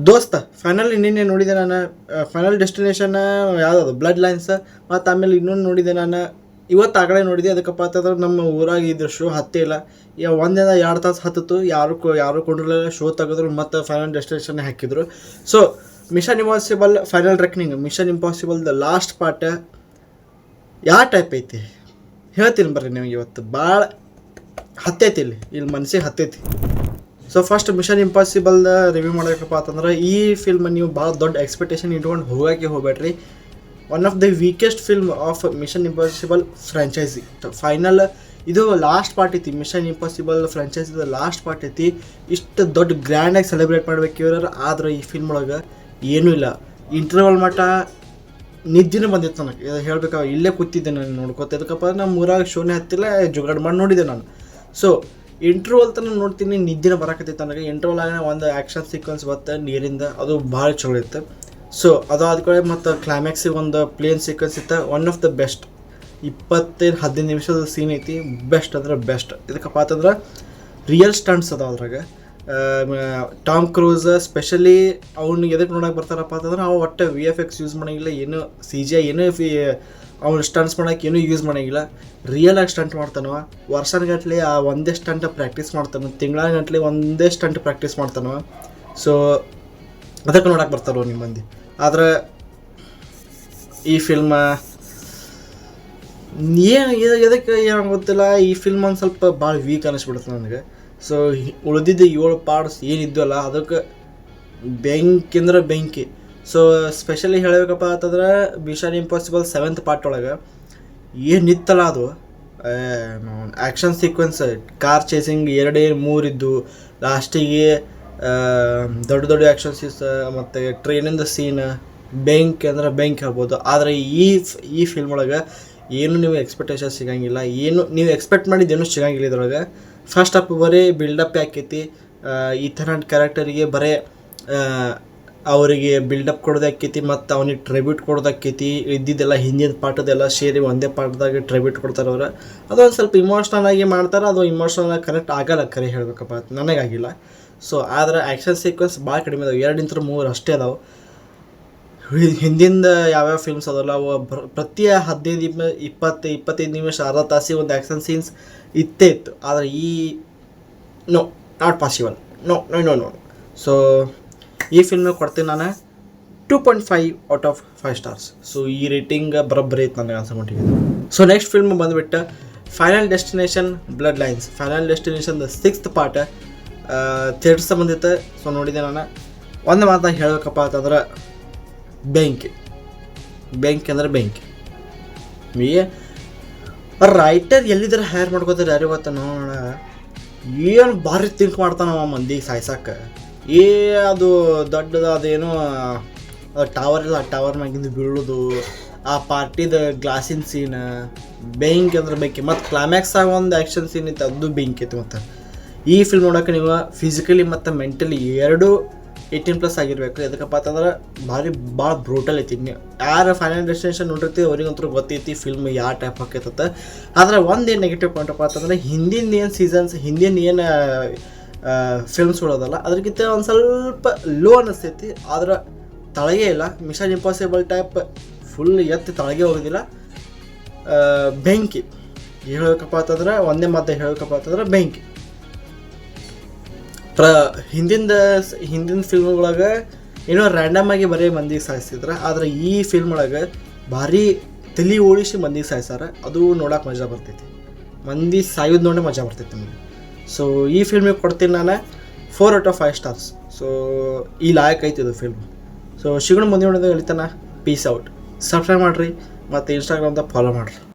ದೋಸ್ತ ಫೈನಲಿ ನಿನ್ನೆ ನೋಡಿದೆ ನಾನು. ಫೈನಲ್ ಡೆಸ್ಟಿನೇಷನ್ ಯಾವುದದು ಬ್ಲಡ್ ಲೈನ್ಸ್. ಮತ್ತು ಆಮೇಲೆ ಇನ್ನೊಂದು ನೋಡಿದೆ ನಾನು, ಇವತ್ತು ಆಗಲೇ ನೋಡಿದೆ. ಅದಕ್ಕಪ್ಪ ಅಂತಂದ್ರೆ ನಮ್ಮ ಊರಾಗ ಇದ್ರ ಶೋ ಹತ್ತೇ ಇಲ್ಲ. ಒಂದಿನ 2 ತಾಸು ಹತ್ತಿತ್ತು, ಯಾರು ಕೊಂಡಿರಲಿಲ್ಲ. ಶೋ ತೆಗೆದ್ರು ಮತ್ತು ಫೈನಲ್ ಡೆಸ್ಟಿನೇಷನ್ ಹಾಕಿದ್ರು. So mission impossible final reckoning, mission impossible the last part ಯಾವ ಟೈಪ್ ಐತಿ ಹೇಳ್ತೀನಿ ಬರ್ರಿ ನಿಮಗೆ. ಇವತ್ತು ಭಾಳ ಹತ್ತೈತಿ, ಇಲ್ಲಿ ಮನಸ್ಸಿಗೆ ಹತ್ತೈತಿ. ಸೊ ಫಸ್ಟ್ ಮಿಷನ್ ಇಂಪಾಸಿಬಲ್ದ ರಿವ್ಯೂ ಮಾಡಬೇಕಪ್ಪ ಅಂತಂದ್ರೆ, ಈ ಫಿಲ್ಮ್ ನೀವು ಭಾಳ ದೊಡ್ಡ ಎಕ್ಸ್ಪೆಕ್ಟೇಷನ್ ಇಟ್ಕೊಂಡು ಹೋಗಬೇಡ್ರಿ. One of the weakest film of Mission Impossible franchise. Final ಇದು ಲಾಸ್ಟ್ ಪಾರ್ಟ್ ಐತಿ. ಮಿಷನ್ ಇಂಪಾಸಿಬಲ್ ಫ್ರ್ಯಾಂಚೈಸಿದ ಲಾಸ್ಟ್ ಪಾರ್ಟ್ ಐತಿ. ಇಷ್ಟು ದೊಡ್ಡ ಗ್ರ್ಯಾಂಡಾಗಿ ಸೆಲೆಬ್ರೇಟ್ ಮಾಡ್ಬೇಕು ಇವ್ರು. ಆದ್ರೆ ಈ ಫಿಲ್ಮ್ ಒಳಗೆ ಏನೂ ಇಲ್ಲ. ಇಂಟರ್ವಲ್ ಮಟ್ಟ ನಿದ್ದೆನೇ ಬಂದಿತ್ತು ನನಗೆ. ಹೇಳ್ಬೇಕಾ, ಇಲ್ಲೇ ಕೂತಿದ್ದೆ ನಾನು ನೋಡ್ಕೊತ. ಇದಕ್ಕಪ್ಪ ನಮ್ಮ ಊರಾಗ ಶೋನೇ ಹತ್ತಿಲ್ಲ, ಜುಗಾಡ್ ಮಾಡಿ ನೋಡಿದೆ ನಾನು. ಸೊ ಇಂಟ್ರೋವಲ್ ತನಕ ನೋಡ್ತೀನಿ, ನಿದ್ದೆನ ಬರಾಕತ್ತೈತೆ ನನಗೆ. ಇಂಟ್ರೋವಲ್ ಆಗ ಒಂದು ಆ್ಯಕ್ಷನ್ ಸೀಕ್ವೆನ್ಸ್ ಬರುತ್ತೆ ನೀರಿಂದ, ಅದು ಭಾಳ ಚಲೋ ಇತ್ತು. ಸೊ ಅದು ಆದ್ಕಡೆ ಮತ್ತು ಕ್ಲೈಮ್ಯಾಕ್ಸಿಗೆ ಒಂದು ಪ್ಲೇನ್ ಸೀಕ್ವೆನ್ಸ್ ಇತ್ತು. One of the best. 15 ನಿಮಿಷದ ಸೀನ್ ಐತಿ. ಬೆಸ್ಟ್ ಅಂದ್ರೆ ಬೆಸ್ಟ್. ಇದಕ್ಕಪ್ಪ ಅಂತಂದ್ರೆ ರಿಯಲ್ ಸ್ಟಂಟ್ಸ್ ಅದಾವ ಅದ್ರಾಗ. ಟಾಮ್ ಕ್ರೂಸ್ ಸ್ಪೆಷಲಿ ಅವ್ನಿಗೆ ಎದಕ್ಕೆ ನೋಡೋಕೆ ಬರ್ತಾರಪ್ಪ ಅಂತಂದ್ರೆ, ಅವು ಒಟ್ಟು VFX ಯೂಸ್ ಮಾಡೋಂಗಿಲ್ಲ, ಏನು CGI ಏನೂ ಅವ್ನು ಸ್ಟಂಟ್ಸ್ ಮಾಡೋಕೆ ಏನೂ ಯೂಸ್ ಮಾಡೋಂಗಿಲ್ಲ. ರಿಯಲಾಗಿ ಸ್ಟಂಟ್ ಮಾಡ್ತಾನವ. ವರ್ಷಗಟ್ಟಲೆ ಆ ಒಂದೇ ಸ್ಟಂಟ್ ಪ್ರಾಕ್ಟೀಸ್ ಮಾಡ್ತಾನೆ, ತಿಂಗಳಗಟ್ಟಲೆ ಒಂದೇ ಸ್ಟಂಟ್ ಪ್ರಾಕ್ಟೀಸ್ ಮಾಡ್ತಾನವ. ಸೊ ಅದಕ್ಕೆ ನೋಡೋಕೆ ಬರ್ತಾರೋ ನಿಮ್ಮ ಮಂದಿ. ಆದ್ರೆ ಈ ಫಿಲ್ಮ್ ಏನು ಎದಕ್ಕೆ ಏನು ಗೊತ್ತಿಲ್ಲ, ಈ ಫಿಲ್ಮ್ ಒಂದು ಸ್ವಲ್ಪ ಭಾಳ ವೀಕ್ ಅನ್ನಿಸ್ಬಿಡುತ್ತೆ ನನಗೆ. ಸೊ ಉಳಿದಿದ್ದ 7 ಪಾರ್ಟ್ಸ್ ಏನಿದ್ದಲ್ಲ ಅದಕ್ಕೆ ಬೆಂಕಿ ಅಂದ್ರೆ ಬೆಂಕಿ. ಸೊ ಸ್ಪೆಷಲಿ ಹೇಳಬೇಕಪ್ಪ ಅಂತಂದ್ರೆ, ಮಿಷನ್ ಇಂಪಾಸಿಬಲ್ 7th ಪಾರ್ಟ್ ಒಳಗೆ ಏನಿತ್ತಲ್ಲ ಅದು ಆ್ಯಕ್ಷನ್ ಸೀಕ್ವೆನ್ಸ್, ಕಾರ್ ಚೇಸಿಂಗ್ 2-3 ಇದ್ದು, ಲಾಸ್ಟಿಗೆ ದೊಡ್ಡ ದೊಡ್ಡ ಆ್ಯಕ್ಷನ್ ಸೀನ್ಸ್ ಮತ್ತು ಟ್ರೈನಿಂದ ಸೀನ್, ಬೆಂಕಿ ಅಂದ್ರೆ ಬೆಂಕಿ ಹೇಳ್ಬೋದು. ಆದರೆ ಈ ಫಿಲ್ಮ್ ಒಳಗೆ ಏನು ನೀವು ಎಕ್ಸ್ಪೆಕ್ಟೇಷನ್ ಸಿಗೋಂಗಿಲ್ಲ. ಏನು ನೀವು ಎಕ್ಸ್ಪೆಕ್ಟ್ ಮಾಡಿದ್ದೇನು ಸಿಗೋಂಗಿಲ್ಲ ಇದ್ರೊಳಗೆ. ಫಸ್ಟ್ ಅಪ್ ಬರೀ ಬಿಲ್ಡಪ್ ಆಕೈತಿ. ಈ ಥರ ಕ್ಯಾರೆಕ್ಟರಿಗೆ ಬರೀ ಅವರಿಗೆ ಬಿಲ್ಡಪ್ ಕೊಡೋದಾಕೈತಿ ಮತ್ತು ಅವನಿಗೆ ಟ್ರಿಬ್ಯೂಟ್ ಕೊಡೋದಾಕೈತಿ. ಇದ್ದಿದ್ದೆಲ್ಲ ಹಿಂದಿನ ಪಾಠದೆಲ್ಲ ಸೇರಿ ಒಂದೇ ಪಾಠದಾಗ ಟ್ರಿಬ್ಯೂಟ್ ಕೊಡ್ತಾರೆ ಅವ್ರು. ಅದೊಂದು ಸ್ವಲ್ಪ ಇಮೋಷ್ನಲ್ ಆಗಿ ಮಾಡ್ತಾರೆ. ಅದು ಇಮೋಷ್ನಲ್ ಆಗಿ ಕನೆಕ್ಟ್ ಆಗಲ್ಲ, ಕರೆ ಹೇಳಬೇಕಪ್ಪ, ನನಗಾಗಿಲ್ಲ. ಸೊ ಆದರೆ ಆ್ಯಕ್ಷನ್ ಸೀಕ್ವೆನ್ಸ್ ಭಾಳ ಕಡಿಮೆ ಅದಾವೆ. 2-3 ಅಷ್ಟೇ ಅದಾವೆ. ಹಿಂದಿಂದ ಯಾವ್ಯಾವ ಫಿಲ್ಮ್ಸ್ ಅದಲ್ಲ ಅವು ಪ್ರತಿ 15-25 ನಿಮಿಷ, ಅರ್ಧ ತಾಸಿಗೆ ಒಂದು ಆ್ಯಕ್ಷನ್ ಸೀನ್ಸ್ ಇತ್ತೇ ಇತ್ತು. ಆದರೆ ಈ ನಾಟ್ ಪಾಸಿಬಲ್. ನೋ. ಸೊ ಈ ಫಿಲ್ಮಿಗೆ ಕೊಡ್ತೀನಿ ನಾನು 2.5 ಔಟ್ ಆಫ್ 5 ಸ್ಟಾರ್ಸ್. ಸೊ ಈ ರೇಟಿಂಗ್ ಬರೋಬ್ಬರಿ ಐತೆ ನನಗೆ ಅನ್ಸ್ಕೊಂಬಿಟ್ಟಿದೆ. ಸೊ ನೆಕ್ಸ್ಟ್ ಫಿಲ್ಮ್ ಬಂದುಬಿಟ್ಟು final destination blood lines. Final destination 6th part theatre ಸಂಬಂಧಿತ. ಸೊ ನೋಡಿದೆ ನಾನು. ಒಂದು ಮಾತಾಗ ಹೇಳಬೇಕಪ್ಪ ಅಂತಂದ್ರೆ, ಬೆಂಕಿ ಅಂದ್ರೆ ಬೆಂಕಿ. ರೈಟರ್ ಎಲ್ಲಿದ್ರೆ ಹೈರ್ ಮಾಡ್ಕೋತಾರೆ ಯಾರು ಗೊತ್ತ ನೋಡೋಣ. ಏನು ಭಾರಿ ಥಿಂಕ್ ಮಾಡ್ತಾನವ ಮಂದಿಗೆ ಸಾಯ್ಸಕ್ಕೆ. ಅದು ದೊಡ್ಡದು ಅದೇನೋ ಟವರ್ ಇಲ್ಲ, ಟವರ್ ಮ್ಯಾಗಿಂದ ಬೀಳೋದು, ಆ ಪಾರ್ಟಿದ ಗ್ಲಾಸಿನ ಸೀನ್, ಬೆಂಕಿ ಅಂದ್ರೆ ಬೆಂಕಿ. ಮತ್ತು ಕ್ಲೈಮ್ಯಾಕ್ಸ್ ಆಗ ಒಂದು ಆ್ಯಕ್ಷನ್ ಸೀನ್ ಇತ್ತು, ಅದು ಬೆಂಕಿ ಇತ್ತು. ಮತ್ತು ಈ ಫಿಲ್ಮ್ ನೋಡೋಕೆ ನೀವು ಫಿಸಿಕಲಿ ಮತ್ತು ಮೆಂಟಲಿ 18+ ಆಗಿರ್ಬೇಕು. ಎದಕ್ಕಪ್ಪ ಅಂತಂದ್ರೆ ಭಾಳ ಬ್ರೂಟಲ್ ಐತಿ. ಯಾರು ಫೈನಲ್ ಡೆಸ್ಟಿನೇಷನ್ ನೋಡಿರ್ತೀವಿ ಅವ್ರಿಗಂತೂ ಗೊತ್ತೈತಿ ಫಿಲ್ಮ್ ಯಾವ ಟೈಪ್ ಹಾಕೈತತ್ತ. ಆದರೆ ಒಂದೇನು ನೆಗೆಟಿವ್ ಪಾಯಿಂಟಪ್ಪ ಅಂತಂದ್ರೆ, ಹಿಂದಿನ ಏನು ಸೀಸನ್ಸ್, ಹಿಂದಿನ ಏನು ಫಿಲ್ಮ್ಸ್ ಉಳೋದಲ್ಲ ಅದಕ್ಕಿಂತ ಒಂದು ಸ್ವಲ್ಪ ಲೋ ಅನ್ನಿಸ್ತೈತಿ. ಆದ್ರೆ ತಳಗೇ ಇಲ್ಲ. ಮಿಷನ್ ಇಂಪಾಸಿಬಲ್ ಟೈಪ್ ಫುಲ್ ಎತ್ತಿ ತಳಗೆ ಹೋಗೋದಿಲ್ಲ. ಬೆಂಕಿ ಹೇಳಬೇಕಪ್ಪ ಅಂತಂದ್ರೆ, ಒಂದೇ ಮಾತು ಹೇಳಬೇಕಪ್ಪ ಅಂತಂದ್ರೆ ಬೆಂಕಿ. ಹಿಂದಿನ ಫಿಲ್ಮ್ಗಳೊಳಗೆ ಏನೋ ರ್ಯಾಂಡಮ್ ಆಗಿ ಬರೀ ಮಂದಿಗೆ ಸಾಯಿಸ್ತಿದ್ರು. ಆದರೆ ಈ ಫಿಲ್ಮ್ ಒಳಗೆ ಭಾರಿ ತಲೆ ಓಡಿಸಿ ಮಂದಿಗೆ ಸಾಯಿಸಾರ. ಅದು ನೋಡೋಕೆ ಮಜಾ ಬರ್ತೈತಿ. ಮಂದಿ ಸಾಯೋದು ನೋಡೇ ಮಜಾ ಬರ್ತೈತಿ ನಮಗೆ. ಸೊ ಈ ಫಿಲ್ಮಿಗೆ ಕೊಡ್ತೀನಿ ನಾನು 4 ಔಟ್ ಆಫ್ 5 ಸ್ಟಾರ್ಸ್. ಸೊ ಈ ಲಾಯಕ್ ಐತಿ ಇದು ಫಿಲ್ಮ್. ಸೊ ಸಿಗೋಣ ಮುಂದೆ ನೋಡಿದ್ರೆ ಹೇಳ್ತಾನೆ. Piece out. ಸಬ್ಸ್ಕ್ರೈಬ್ ಮಾಡಿರಿ ಮತ್ತು ಇನ್ಸ್ಟಾಗ್ರಾಮ್ದಾಗ ಫಾಲೋ ಮಾಡಿರಿ.